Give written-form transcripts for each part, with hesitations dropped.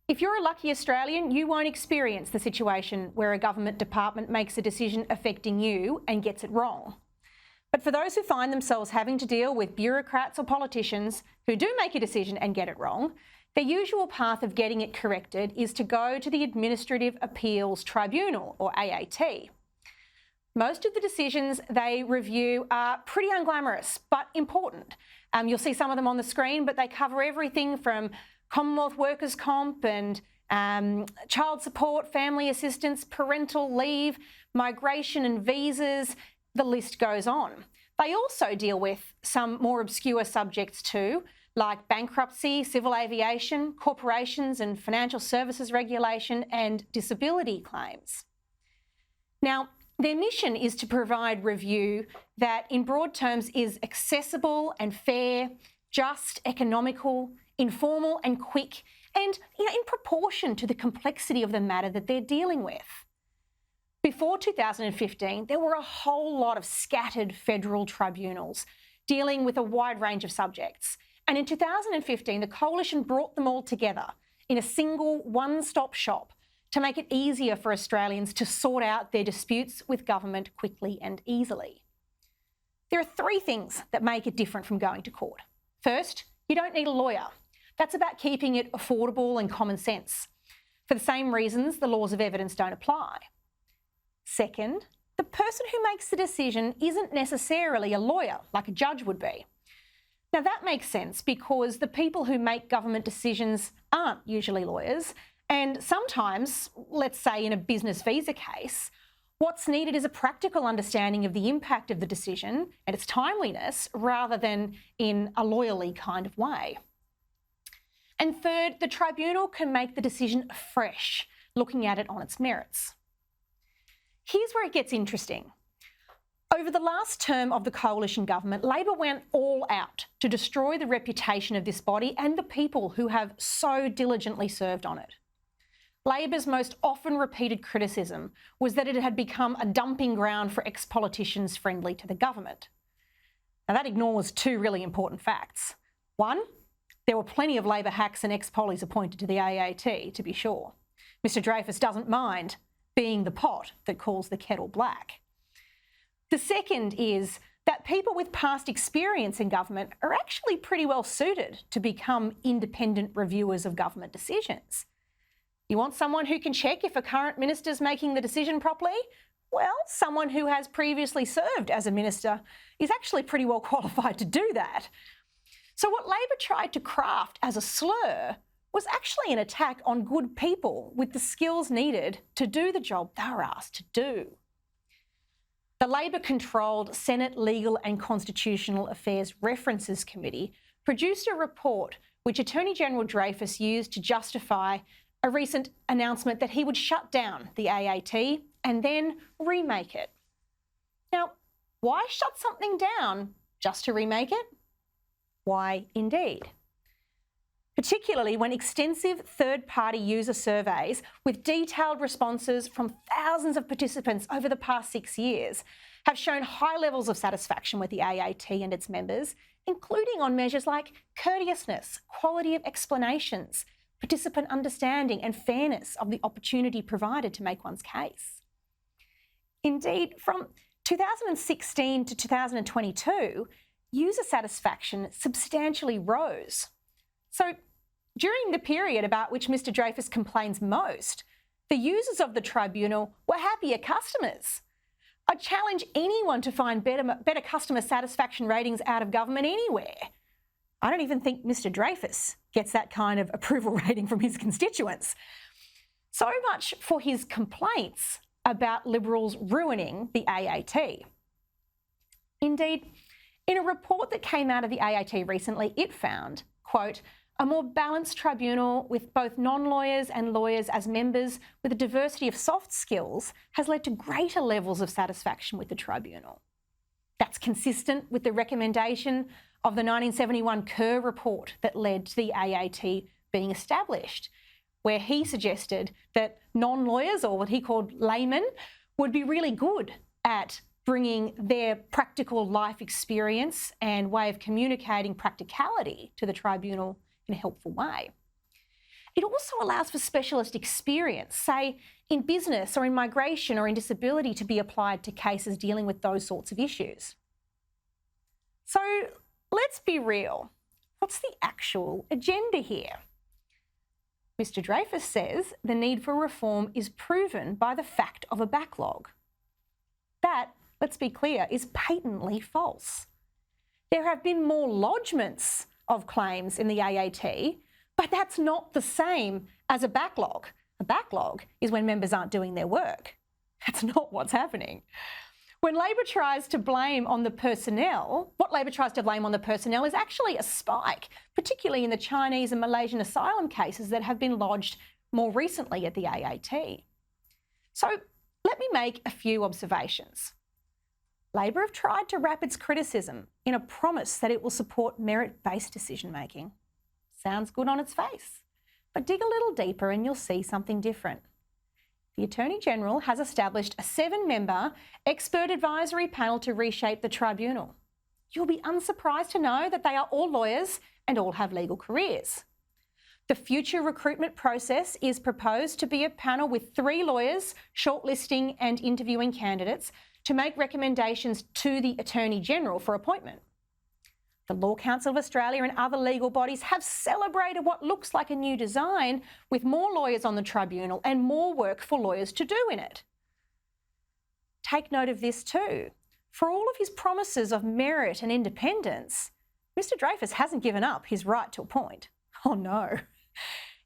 If you're a lucky Australian, you won't experience the situation where a government department makes a decision affecting you and gets it wrong. But for those who find themselves having to deal with bureaucrats or politicians who do make a decision and get it wrong, their usual path of getting it corrected is to go to the Administrative Appeals Tribunal, or AAT. Most of the decisions they review are pretty unglamorous, but important. You'll see some of them on the screen, but they cover everything from Commonwealth Workers' Comp and child support, family assistance, parental leave, migration and visas, the list goes on. They also deal with some more obscure subjects too, like bankruptcy, civil aviation, corporations and financial services regulation, and disability claims. Now, their mission is to provide review that, in broad terms, is accessible and fair, just, economical, informal and quick, and in proportion to the complexity of the matter that they're dealing with. Before 2015, there were a whole lot of scattered federal tribunals dealing with a wide range of subjects. And in 2015, the Coalition brought them all together in a single one-stop shop to make it easier for Australians to sort out their disputes with government quickly and easily. There are three things that make it different from going to court. First, you don't need a lawyer. That's about keeping it affordable and common sense. For the same reasons, the laws of evidence don't apply. Second, the person who makes the decision isn't necessarily a lawyer, like a judge would be. Now that makes sense because the people who make government decisions aren't usually lawyers, and sometimes, let's say in a business visa case, what's needed is a practical understanding of the impact of the decision and its timeliness rather than in a lawyerly kind of way. And third, the tribunal can make the decision afresh, looking at it on its merits. Here's where it gets interesting. Over the last term of the Coalition government, Labor went all out to destroy the reputation of this body and the people who have so diligently served on it. Labor's most often repeated criticism was that it had become a dumping ground for ex-politicians friendly to the government. Now that ignores two really important facts. One, there were plenty of Labor hacks and ex-pollies appointed to the AAT, to be sure. Mr Dreyfus doesn't mind being the pot that calls the kettle black. The second is that people with past experience in government are actually pretty well suited to become independent reviewers of government decisions. You want someone who can check if a current minister's making the decision properly? Well, someone who has previously served as a minister is actually pretty well qualified to do that. So what Labor tried to craft as a slur was actually an attack on good people with the skills needed to do the job they were asked to do. The Labor-controlled Senate Legal and Constitutional Affairs References Committee produced a report which Attorney-General Dreyfus used to justify a recent announcement that he would shut down the AAT and then remake it. Now, why shut something down just to remake it? Why indeed? Particularly when extensive third-party user surveys with detailed responses from thousands of participants over the past 6 years have shown high levels of satisfaction with the AAT and its members, including on measures like courteousness, quality of explanations, participant understanding and fairness of the opportunity provided to make one's case. Indeed, from 2016 to 2022, user satisfaction substantially rose. So during the period about which Mr Dreyfus complains most, the users of the tribunal were happier customers. I challenge anyone to find better customer satisfaction ratings out of government anywhere. I don't even think Mr Dreyfus gets that kind of approval rating from his constituents. So much for his complaints about Liberals ruining the AAT. Indeed, in a report that came out of the AAT recently, it found, quote, a more balanced tribunal with both non-lawyers and lawyers as members with a diversity of soft skills has led to greater levels of satisfaction with the tribunal. That's consistent with the recommendation of the 1971 Kerr report that led to the AAT being established, where he suggested that non-lawyers, or what he called laymen, would be really good at bringing their practical life experience and way of communicating practicality to the tribunal in a helpful way. It also allows for specialist experience, say in business or in migration or in disability, to be applied to cases dealing with those sorts of issues. So let's be real. What's the actual agenda here? Mr. Dreyfus says the need for reform is proven by the fact of a backlog. That, let's be clear, is patently false. There have been more lodgements of claims in the AAT, but that's not the same as a backlog. A backlog is when members aren't doing their work. That's not what's happening. When Labor tries to blame on the personnel, what Labor tries to blame on the personnel is actually a spike, particularly in the Chinese and Malaysian asylum cases that have been lodged more recently at the AAT. So let me make a few observations. Labor have tried to wrap its criticism in a promise that it will support merit-based decision-making. Sounds good on its face, but dig a little deeper and you'll see something different. The Attorney-General has established a 7-member expert advisory panel to reshape the tribunal. You'll be unsurprised to know that they are all lawyers and all have legal careers. The future recruitment process is proposed to be a panel with 3 lawyers shortlisting and interviewing candidates to make recommendations to the Attorney-General for appointment. The Law Council of Australia and other legal bodies have celebrated what looks like a new design with more lawyers on the tribunal and more work for lawyers to do in it. Take note of this too. For all of his promises of merit and independence, Mr. Dreyfus hasn't given up his right to appoint. Oh no.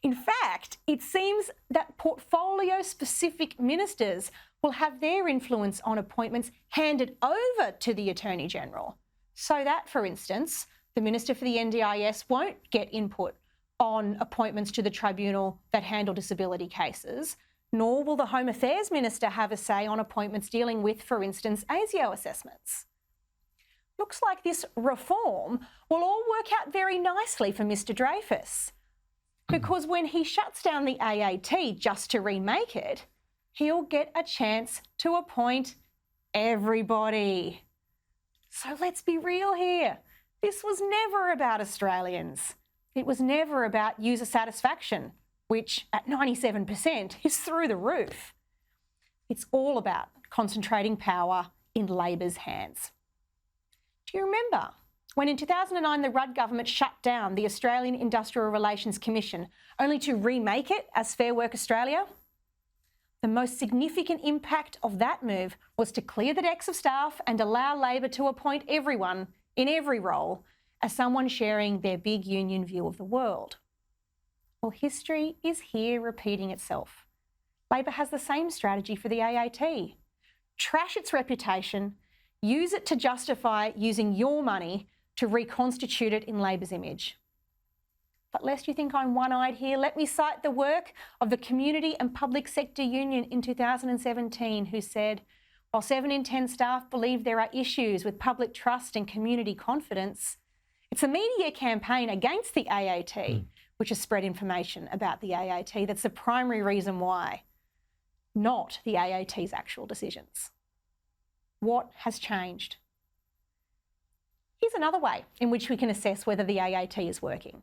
In fact, it seems that portfolio-specific ministers will have their influence on appointments handed over to the Attorney-General. So that, for instance, the Minister for the NDIS won't get input on appointments to the tribunal that handle disability cases, nor will the Home Affairs Minister have a say on appointments dealing with, for instance, ASIO assessments. Looks like this reform will all work out very nicely for Mr. Dreyfus, because when he shuts down the AAT just to remake it, he'll get a chance to appoint everybody. So let's be real here. This was never about Australians. It was never about user satisfaction, which at 97% is through the roof. It's all about concentrating power in Labor's hands. Do you remember when in 2009 the Rudd government shut down the Australian Industrial Relations Commission only to remake it as Fair Work Australia? The most significant impact of that move was to clear the decks of staff and allow Labor to appoint everyone in every role as someone sharing their big union view of the world. Well, history is here repeating itself. Labor has the same strategy for the AAT. Trash its reputation, use it to justify using your money to reconstitute it in Labor's image. But lest you think I'm one-eyed here, let me cite the work of the Community and Public Sector Union in 2017, who said, while 7 in 10 staff believe there are issues with public trust and community confidence, it's a media campaign against the AAT, which has spread information about the AAT, that's the primary reason why, not the AAT's actual decisions. What has changed? Here's another way in which we can assess whether the AAT is working.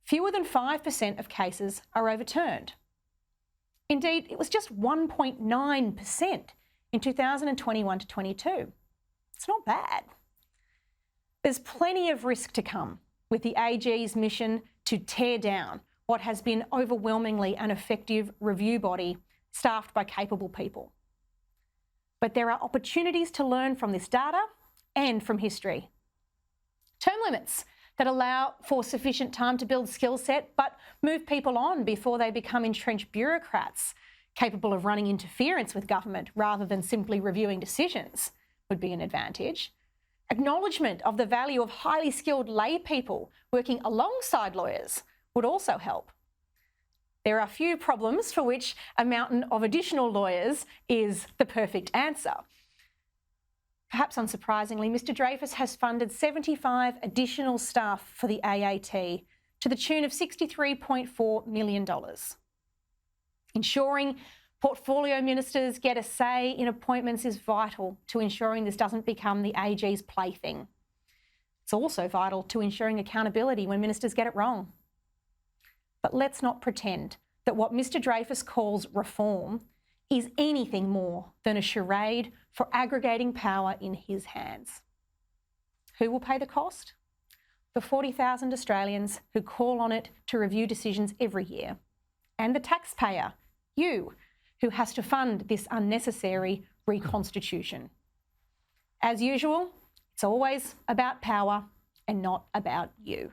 Fewer than 5% of cases are overturned. Indeed, it was just 1.9% in 2021 to 22. It's not bad. There's plenty of risk to come with the AG's mission to tear down what has been overwhelmingly an effective review body staffed by capable people. But there are opportunities to learn from this data and from history. Term limits that allow for sufficient time to build skill set but move people on before they become entrenched bureaucrats capable of running interference with government rather than simply reviewing decisions would be an advantage. Acknowledgement of the value of highly skilled lay people working alongside lawyers would also help. There are few problems for which a mountain of additional lawyers is the perfect answer. Perhaps unsurprisingly, Mr. Dreyfus has funded 75 additional staff for the AAT to the tune of $63.4 million. Ensuring portfolio ministers get a say in appointments is vital to ensuring this doesn't become the AG's plaything. It's also vital to ensuring accountability when ministers get it wrong. But let's not pretend that what Mr Dreyfus calls reform is anything more than a charade for aggregating power in his hands. Who will pay the cost? The 40,000 Australians who call on it to review decisions every year. And the taxpayer, you, who has to fund this unnecessary reconstitution. As usual, it's always about power and not about you.